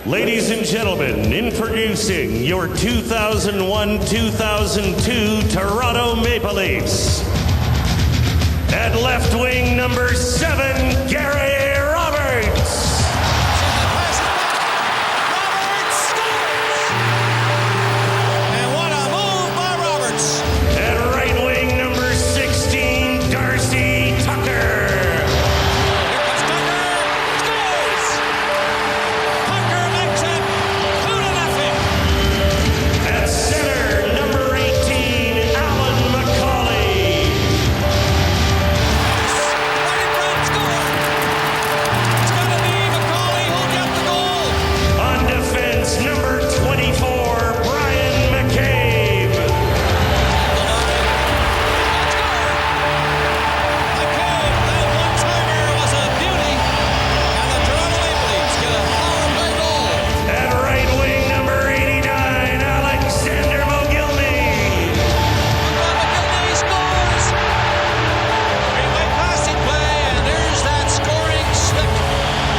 Ladies and gentlemen, introducing your 2001-2002 Toronto Maple Leafs. At left wing, number 7, Gary Roberts. Roberts scores! And what a move by Roberts. At right wing, number 16, Darcy Tucker. Here comes Tucker. Scores! Tucker makes it 2-0. At center, number 18, Alan McCauley. Right in front, score! It's going to be McCauley who'll get the goal. On defense, number 24, Brian McCabe. McCabe, that one-timer was a beauty. And the Toronto Maple Leafs get a power play goal. At right wing, number 89, Alexander Mogilny. McGillney scores. Three-way passing play, and there's that scoring slip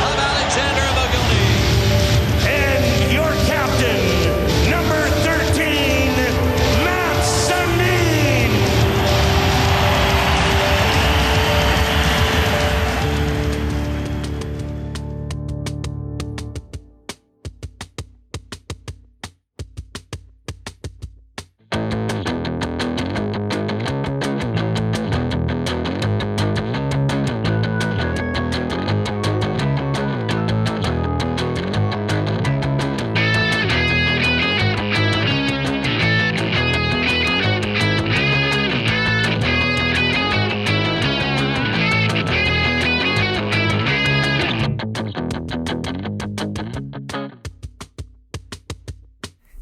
of Alexander Mogilny. And your captain, number 13, Matt Sundin.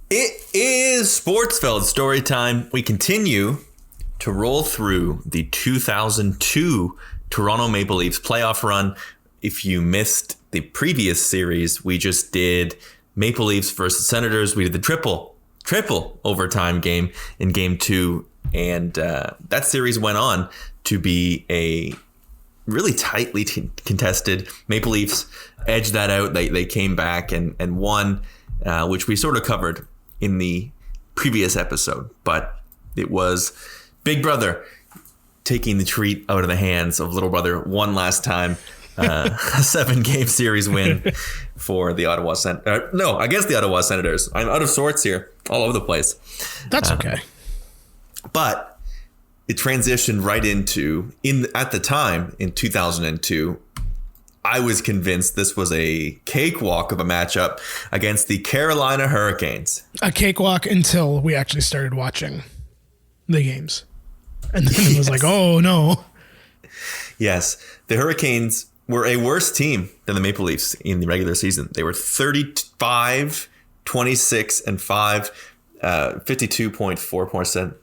It is Sportsfeld Storytime. We continue to roll through the 2002 Toronto Maple Leafs playoff run. If you missed the previous series, we just did Maple Leafs versus Senators. We did the triple overtime game in game 2. And that series went on to be a really tightly contested. Maple Leafs edged that out. They came back and won, which we sort of covered in the previous episode. But it was Big Brother taking the treat out of the hands of Little Brother one last time. A 7-game series win for the Ottawa Senators. No, against the Ottawa Senators. I'm out of sorts here, all over the place. That's okay. But it transitioned right into, at the time, in 2002, I was convinced this was a cakewalk of a matchup against the Carolina Hurricanes. A cakewalk until we actually started watching the games. And then it was like, oh, no. Yes, the Hurricanes were a worse team than the Maple Leafs in the regular season. They were 35, 26, and 5, 52.4%.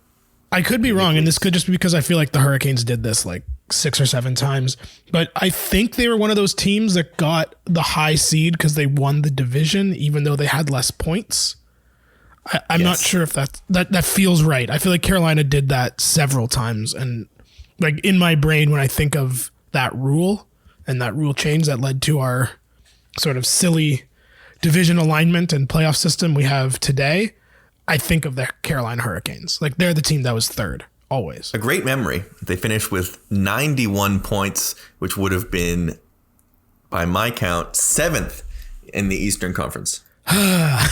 I could be wrong, and this could just be because I feel like the Hurricanes did this like 6 or 7 times. But I think they were one of those teams that got the high seed because they won the division, even though they had less points. I'm not sure if that feels right. I feel like Carolina did that several times. And like in my brain, when I think of that rule and that rule change that led to our sort of silly division alignment and playoff system we have today, I think of the Carolina Hurricanes. Like they're the team that was third, always. A great memory. They finished with 91 points, which would have been, by my count, 7th in the Eastern Conference. I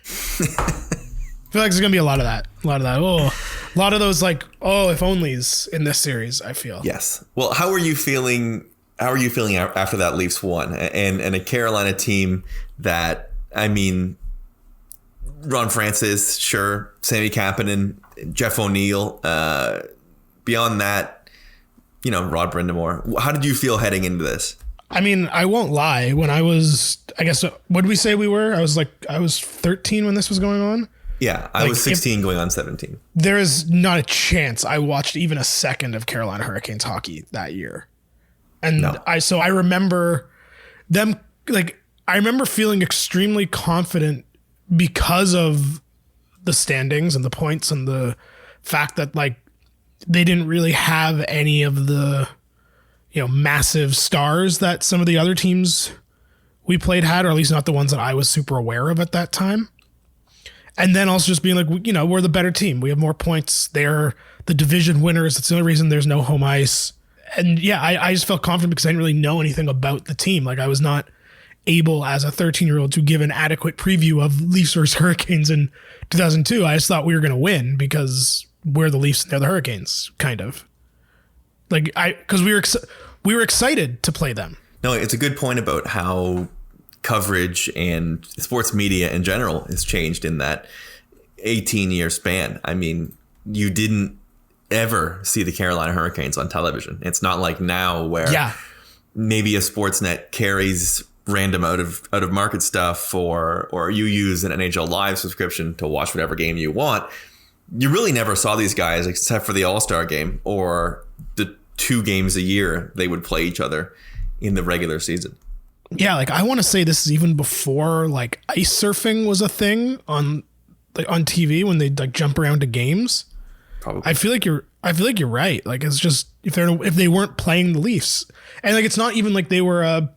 feel like there's going to be a lot of that. Oh, a lot of those like, oh, if onlys in this series, I feel. Yes. Well, how are you feeling after that Leafs won? And a Carolina team that, I mean, Ron Francis, sure, Sammy Kapanen, Jeff O'Neill. Beyond that, Rod Brind'Amour. How did you feel heading into this? I mean, I won't lie. When I was, I guess, what did we say we were? I was 13 when this was going on. Yeah, I was 16 going on 17. There is not a chance I watched even a second of Carolina Hurricanes hockey that year. And no. I remember them, like, I remember feeling extremely confident because of the standings and the points and the fact that, like, they didn't really have any of the, massive stars that some of the other teams we played had, or at least not the ones that I was super aware of at that time. And then also just being like, we're the better team. We have more points. They're the division winners. That's the only reason there's no home ice. And yeah, I just felt confident because I didn't really know anything about the team. Like I was not able as a 13-year-old to give an adequate preview of Leafs versus Hurricanes in 2002. I just thought we were going to win because we're the Leafs and they're the Hurricanes, kind of. Like because we were excited to play them. No, it's a good point about how coverage and sports media in general has changed in that 18-year span. I mean, you didn't ever see the Carolina Hurricanes on television. It's not like now where maybe a Sportsnet carries random out of market stuff or you use an NHL Live subscription to watch whatever game you want. You really never saw these guys except for the All-Star game or the 2 games a year they would play each other in the regular season. Yeah, like I want to say this is even before like ice surfing was a thing on TV when they like jump around to games. Probably. I feel like you're right. Like it's just if they weren't playing the Leafs, and like it's not even like they were a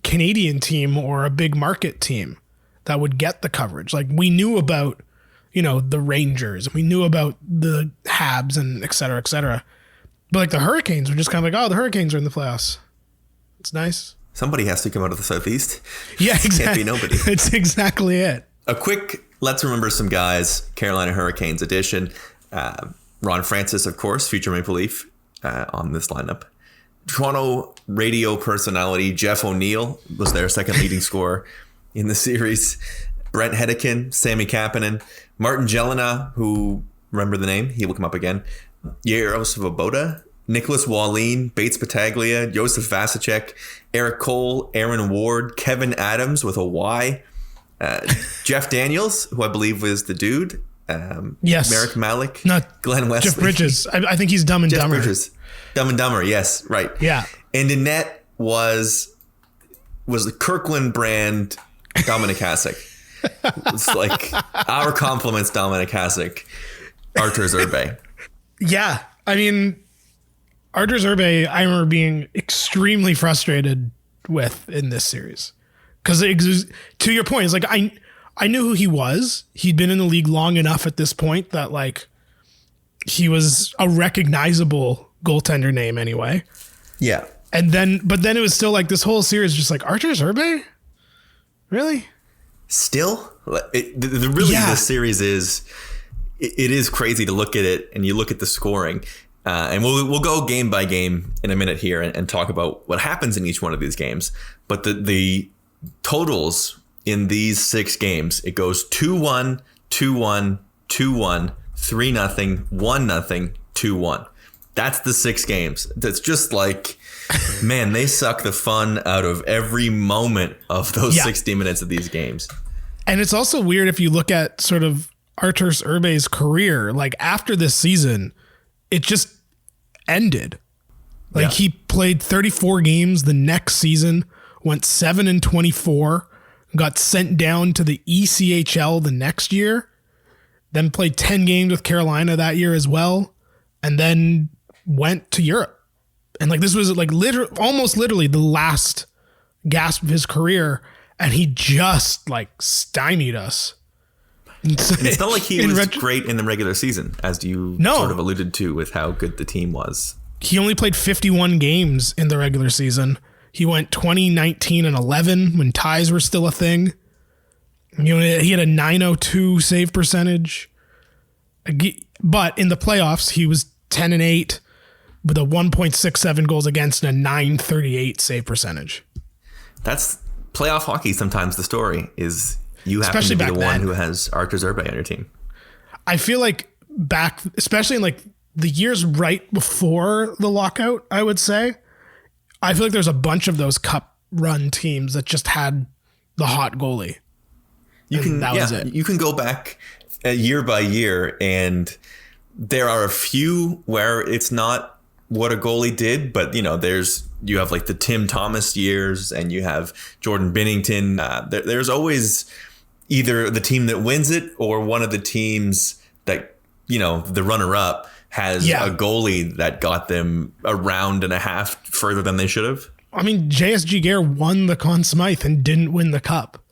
Canadian team or a big market team that would get the coverage. Like we knew about the Rangers, we knew about the Habs and et cetera, et cetera. But like the Hurricanes were just kind of like, oh, the Hurricanes are in the playoffs. It's nice. Somebody has to come out of the Southeast. Yeah, exactly. Can't be nobody. It's exactly it. A quick let's remember some guys, Carolina Hurricanes edition. Ron Francis, of course, future Maple Leaf on this lineup. Toronto radio personality Jeff O'Neill was their second leading scorer in the series. Brent Hedican, Sami Kapanen, Martin Jelena, who, remember the name, he will come up again. Jaros Svoboda, Nicholas Wallin, Bates Battaglia, Josef Vasicek, Eric Cole, Aaron Ward, Kevin Adams with a Y, Jeff Daniels, who I believe was the dude. Yes. Merrick Malik. Not Glenn Wesley. Jeff Bridges. I think he's Dumb and Jeff Dumber. Bridges. Dumb and Dumber, yes, right. Yeah. And in net was the Kirkland brand Dominic Hasek. It's like our compliments, Dominic Hasek, Arturs Irbe. Yeah. I mean, Arturs Irbe, I remember being extremely frustrated with in this series. Because to your point, it's like I knew who he was. He'd been in the league long enough at this point that like he was a recognizable goaltender name anyway. Yeah. But then it was still like this whole series just like Arturs Irbe? Really? Still? The series is it is crazy to look at it and you look at the scoring. And we'll go game by game in a minute here and talk about what happens in each one of these games. But the totals in these 6 games, it goes 2-1, 2-1, 2-1, 3-0, 1-0, 2-1. That's the 6 games. That's just like, man, they suck the fun out of every moment of those 60 minutes of these games. And it's also weird if you look at sort of Arturs Irbe's career, like after this season, it just ended. Like he played 34 games the next season, went 7-24, got sent down to the ECHL the next year, then played 10 games with Carolina that year as well, and then went to Europe. And like this was like almost literally the last gasp of his career, and he just like stymied us. And it's not like he was great in the regular season, as you sort of alluded to with how good the team was. He only played 51 games in the regular season. He went 20-19-11 when ties were still a thing. He had a .902 save percentage. But in the playoffs, he was 10-8 with a 1.67 goals against and a .938 save percentage. That's playoff hockey. Sometimes the story is you happen to be the one who has Arturs Irbe on your team. I feel like especially in like the years right before the lockout, I would say, I feel like there's a bunch of those cup run teams that just had the hot goalie. Was it. You can go back year by year, and there are a few where it's not what a goalie did, but you have like the Tim Thomas years, and you have Jordan Binnington. There's always either the team that wins it or one of the teams that the runner-up has a goalie that got them a round and a half further than they should have. I mean, JSG Gare won the Conn Smythe and didn't win the cup.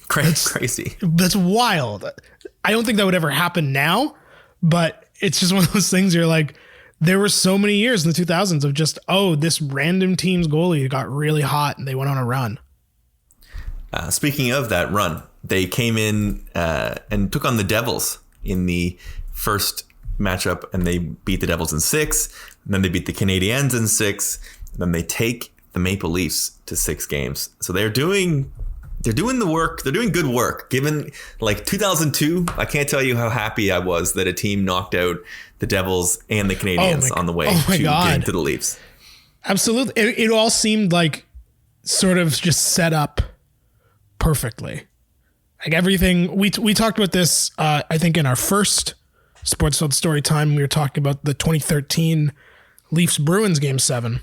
Crazy. That's wild. I don't think that would ever happen now, but it's just one of those things you're like, there were so many years in the 2000s of just, this random team's goalie got really hot and they went on a run. Speaking of that run, they came in and took on the Devils in the first matchup, and they beat the Devils in 6. And then they beat the Canadiens in 6. And then they take the Maple Leafs to 6 games. So they're doing the work. They're doing good work. Given 2002, I can't tell you how happy I was that a team knocked out the Devils and the Canadiens on the way to get to the Leafs. Absolutely. It all seemed like sort of just set up perfectly. Like everything, we talked about this, I think in our first Sportsfeld Storytime, we were talking about the 2013 Leafs-Bruins Game 7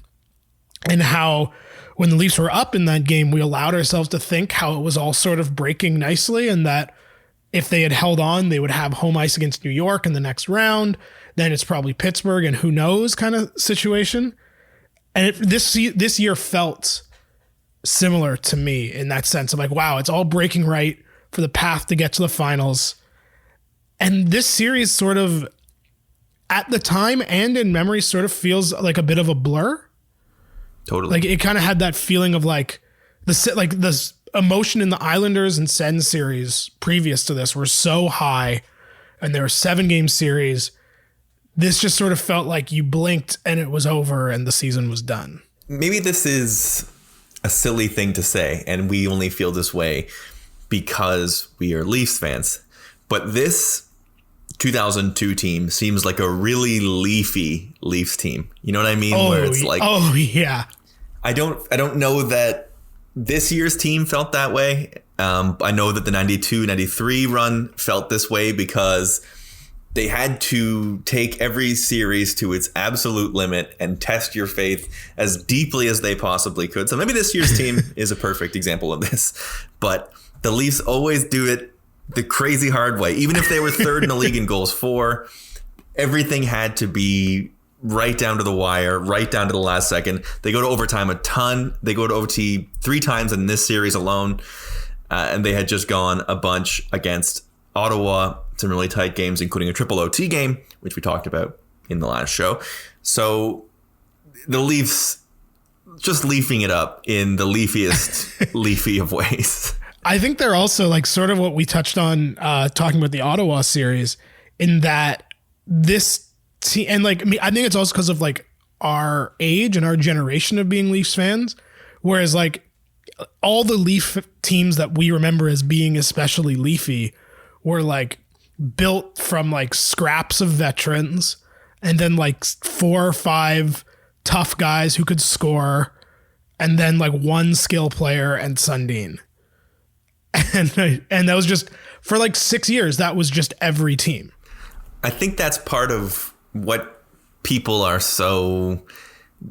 and how when the Leafs were up in that game, we allowed ourselves to think how it was all sort of breaking nicely and that if they had held on, they would have home ice against New York in the next round. Then it's probably Pittsburgh and who knows kind of situation. And this year felt similar to me in that sense of like, wow, it's all breaking right for the path to get to the finals. And this series sort of at the time and in memory sort of feels like a bit of a blur. Totally. Like it kind of had that feeling of like the emotion in the Islanders and Sens series previous to this were so high and there were 7-game series. This just sort of felt like you blinked and it was over and the season was done. Maybe this is a silly thing to say and we only feel this way because we are Leafs fans. But this 2002 team seems like a really leafy Leafs team. You know what I mean? Where it's like, yeah. I don't know that this year's team felt that way. I know that the 92-93 run felt this way because they had to take every series to its absolute limit and test your faith as deeply as they possibly could. So maybe this year's team is a perfect example of this. But the Leafs always do it the crazy hard way. Even if they were third in the league in goals for, everything had to be right down to the wire, right down to the last second. They go to overtime a ton. They go to OT 3 times in this series alone. And they had just gone a bunch against Ottawa, some really tight games, including a triple OT game, which we talked about in the last show. So the Leafs just leafing it up in the leafiest leafy of ways. I think they're also like sort of what we touched on talking about the Ottawa series in that this team, and like I think it's also because of like our age and our generation of being Leafs fans, whereas like all the Leaf teams that we remember as being especially leafy were like built from like scraps of veterans and then like 4 or 5 tough guys who could score and then like one skill player and Sundin. And that was just for like 6 years. That was just every team. I think that's part of what people are so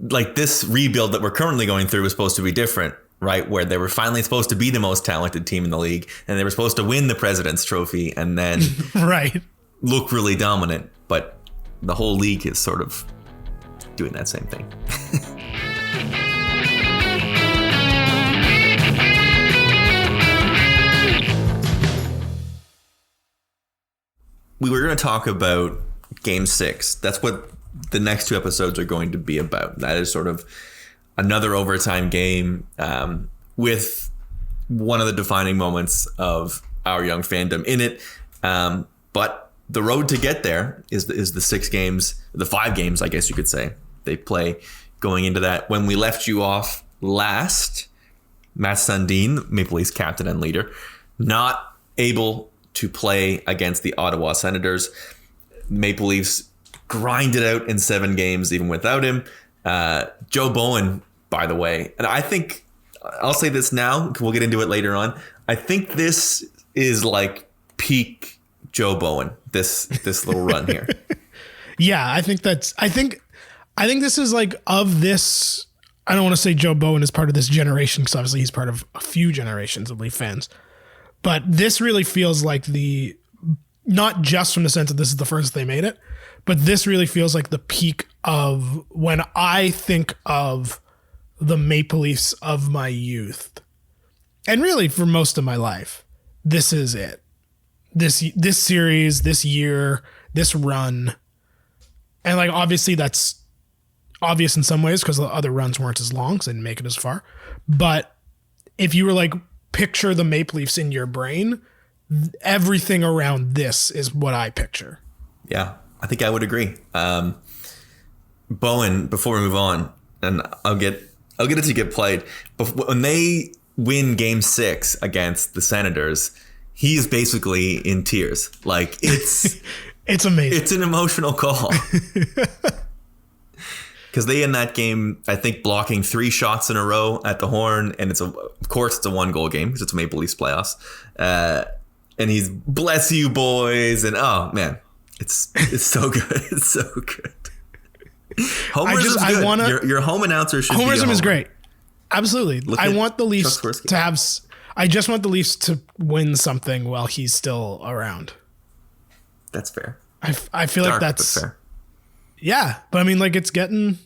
like this rebuild that we're currently going through was supposed to be different, right? Where they were finally supposed to be the most talented team in the league and they were supposed to win the President's Trophy and then right. look really dominant. But the whole league is sort of doing that same thing. We were going to talk about Game 6. That's what the next 2 episodes are going to be about. That is sort of another overtime game with one of the defining moments of our young fandom in it. But the road to get there is the 6 games, the 5 games, I guess you could say, they play going into that. When we left you off last, Matt Sundin, Maple Leafs captain and leader, not able to play against the Ottawa Senators. Maple Leafs grinded out in 7 games even without him. Joe Bowen, by the way, and I think I'll say this now, we'll get into it later on. I think this is like peak Joe Bowen, this little run here. Yeah, I think this is like of this. I don't want to say Joe Bowen is part of this generation because obviously he's part of a few generations of Leaf fans. But this really feels like not just from the sense that this is the first they made it, but this really feels like the peak of when I think of the Maple Leafs of my youth. And really for most of my life, this is it. This series, this year, this run. And like, obviously that's obvious in some ways because the other runs weren't as long, so they didn't make it as far. But if you were like, picture the Maple Leafs in your brain, everything around this is what I picture. Yeah, I think I would agree. Bowen, before we move on, and I'll get it to get played. But when they win Game 6 against the Senators, he's basically in tears. Like, it's it's amazing. It's an emotional call. Because they, in that game, I think, blocking 3 shots in a row at the horn, and of course it's a 1-goal game because it's Maple Leafs playoffs. And he's, bless you boys, and oh man, it's so good. It's so good. Homerism's good. Your home announcer should be a Homerism is homer. great. Absolutely. I want the Leafs to have. I just want the Leafs to win something while he's still around. That's fair. I feel like that's fair. Yeah, but I mean, like, it's got to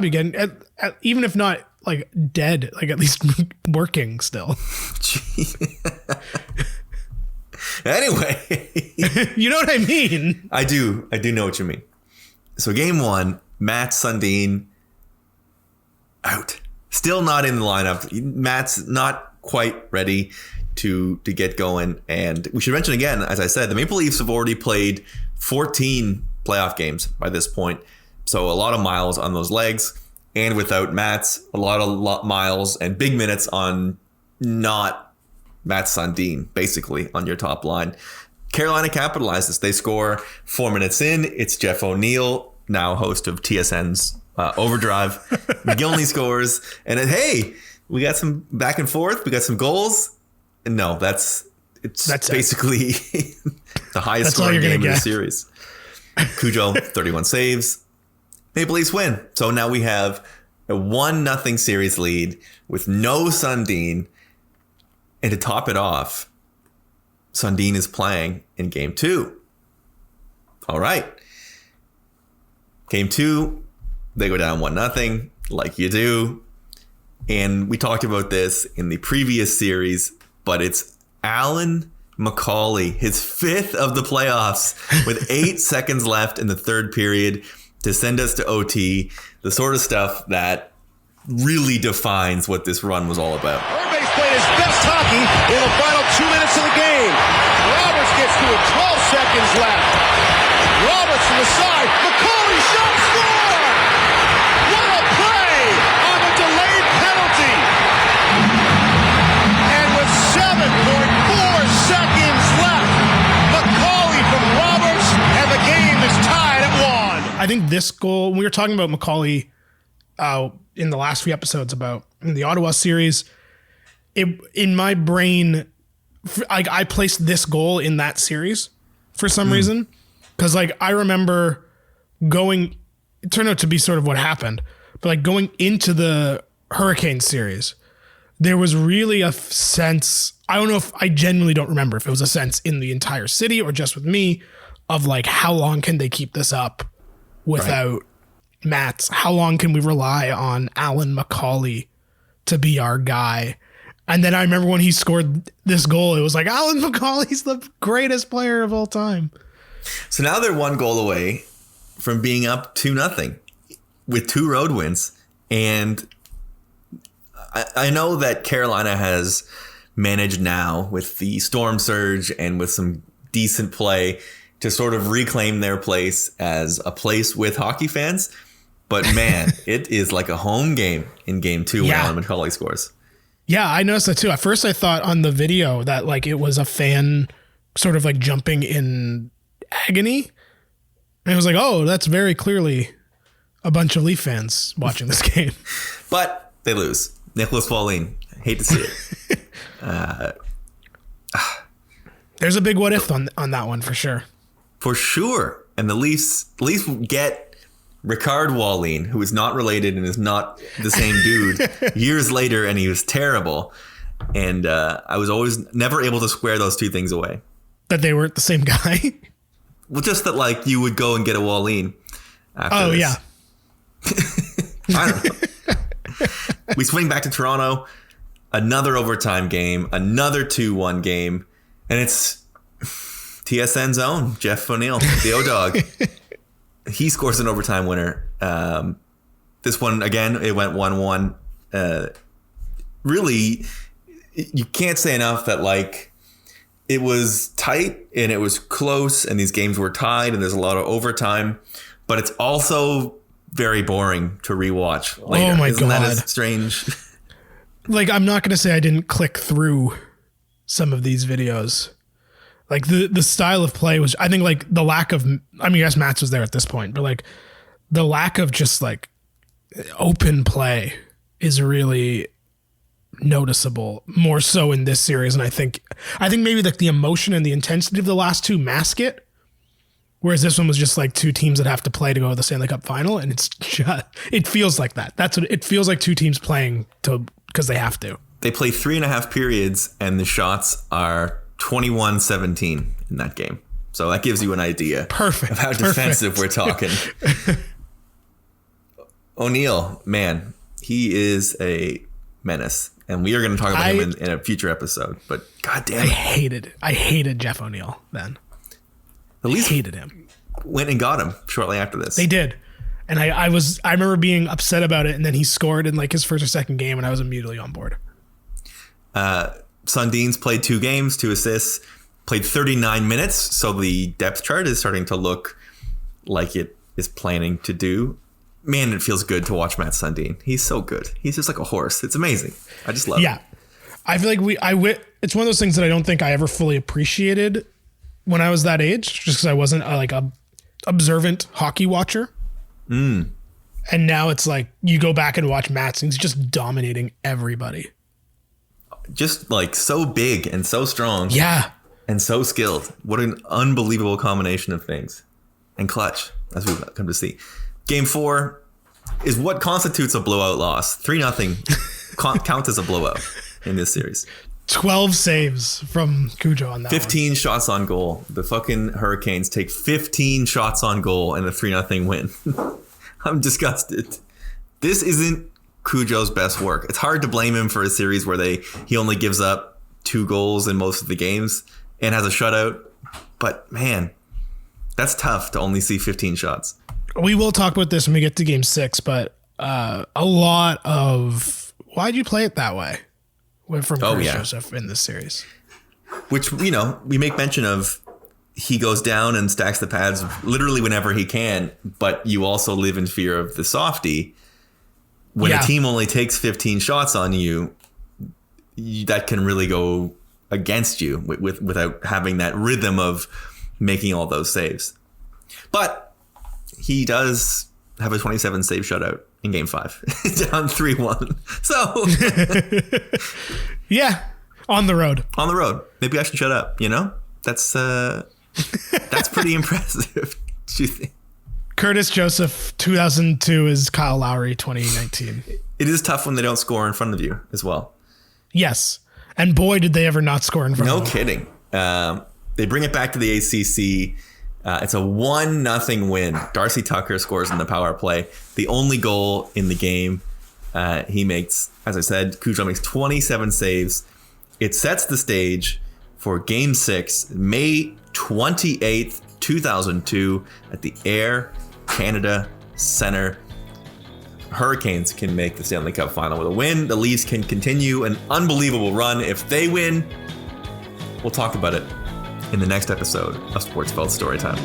be getting, even if not like dead, like at least working still. Anyway, you know what I mean? I do know what you mean. So Game 1, Matt Sundin out. Still not in the lineup. Matt's not quite ready to get going. And we should mention again, as I said, the Maple Leafs have already played 14 playoff games by this point. So a lot of miles on those legs. And without Matt's, a lot of miles and big minutes on not Matt Sundin, basically, on your top line. Carolina capitalizes. They score 4 minutes in. It's Jeff O'Neill, now host of TSN's OverDrive. McGillney scores. And then, hey, we got some back and forth. We got some goals. And no, that's basically the highest scoring game in the series. Cujo, 31 saves. Maple Leafs win. So now we have a 1-0 series lead with no Sundin. And to top it off, Sundin is playing in Game 2. All right. Game 2, they go down 1-0, like you do. And we talked about this in the previous series, but it's Alan McCauley, his 5th of the playoffs, with 8 seconds left in the third period to send us to OT, the sort of stuff that really defines what this run was all about. Irbe's played his best hockey in the final 2 minutes of the game. Roberts gets to it, 12 seconds left. Roberts to the side, McCauley shot, score! What a play on the delayed penalty! And with 7.4 seconds left, McCauley from Roberts, and the game is tied at 1. I think this goal, we were talking about McCauley in the last few episodes about the Ottawa series. In my brain, I placed this goal in that series for some reason. Because like I remember it turned out to be sort of what happened, but like going into the Hurricane series, there was really a sense, I don't know if I genuinely don't remember if it was a sense in the entire city or just with me of like, how long can they keep this up without Matt's? How long can we rely on Alan McCauley to be our guy? And then I remember when he scored this goal, it was like, Alan McCauley's the greatest player of all time. So now they're 1 goal away from being up 2-0 with 2 road wins. And I know that Carolina has managed now with the storm surge and with some decent play to sort of reclaim their place as a place with hockey fans. But man, it is like a home game in Game 2 when Alan McCauley scores. Yeah, I noticed that too. At first I thought on the video that like it was a fan sort of like jumping in agony. And I was like, oh, that's very clearly a bunch of Leaf fans watching this game. But they lose. Nicholas Pauline. Hate to see it. There's a big what if on that one for sure. For sure. And the Leafs get Ricard Wallin, who is not related and is not the same dude, years later, and he was terrible. And I was always never able to square those two things away. That they weren't the same guy? Well, just that like you would go and get a Wallin after this. Yeah. I don't know. We swing back to Toronto. Another overtime game. Another 2-1 game. And it's TSN's own Jeff O'Neill, the O-Dog. He scores an overtime winner. This one, again, it went 1-1. Really, you can't say enough that, like, it was tight and it was close and these games were tied and there's a lot of overtime, but it's also very boring to rewatch later. Oh my Isn't God. that as strange? Like, I'm not going to say I didn't click through some of these videos. Like, the style of play was, I think, like, the lack of, I mean, yes, Matt's was there at this point, but, like, the lack of just, like, open play is really noticeable, more so in this series. And I think maybe, like, the emotion and the intensity of the last two mask it, whereas this one was just, like, two teams that have to play to go to the Stanley Cup final, and it's just, it feels like that. That's what it feels like, two teams playing because they have to. They play 3.5 periods and the shots are 21-17 in that game. So that gives you an idea Perfect. of how defensive we're talking. O'Neill, man, he is a menace. And we are going to talk about him in a future episode. But goddamn, I hated Jeff O'Neill then. At least hated him. Went and got him shortly after this. They did. And I remember being upset about it, and then he scored in, like, his first or second game, and I was immediately on board. Sundin's played 2 games, 2 assists, played 39 minutes. So the depth chart is starting to look like it is planning to do. Man, it feels good to watch Matt Sundin. He's so good. He's just like a horse. It's amazing. I just love it. Yeah. I feel like it's one of those things that I don't think I ever fully appreciated when I was that age, just because I wasn't a observant hockey watcher. And now it's like you go back and watch Matt's and he's just dominating everybody. Just like so big and so strong. Yeah. And so skilled. What an unbelievable combination of things. And clutch, as we've come to see. Game 4 is what constitutes a blowout loss. 3-0 counts as a blowout in this series. 12 saves from Cujo on that 15 shots on goal. The fucking Hurricanes take 15 shots on goal and a 3-0 win. I'm disgusted. This isn't Cujo's best work. It's hard to blame him for a series where he only gives up 2 goals in most of the games and has a shutout. But man, that's tough to only see 15 shots. We will talk about this when we get to game 6, but a lot of why'd you play it that way went from Curtis Joseph in this series. Which, we make mention of. He goes down and stacks the pads literally whenever he can, but you also live in fear of the softie. When a team only takes 15 shots on you, that can really go against you without having that rhythm of making all those saves. But he does have a 27 save shutout in game 5, down 3-1. So yeah, on the road. Maybe I should shut up. That's pretty impressive. Do you think? Curtis Joseph 2002 is Kyle Lowry 2019. It is tough when they don't score in front of you as well. Yes. And boy, did they ever not score in front of them. No kidding. They bring it back to the ACC. It's a 1-0 win. Darcy Tucker scores in the power play. The only goal in the game. He makes, as I said, Cujo makes 27 saves. It sets the stage for Game 6, May 28th, 2002, at the Air Canada Centre. Hurricanes can make the Stanley Cup Final with a win. The Leafs can continue an unbelievable run. If they win, we'll talk about it in the next episode of Sportsfeld Storytime.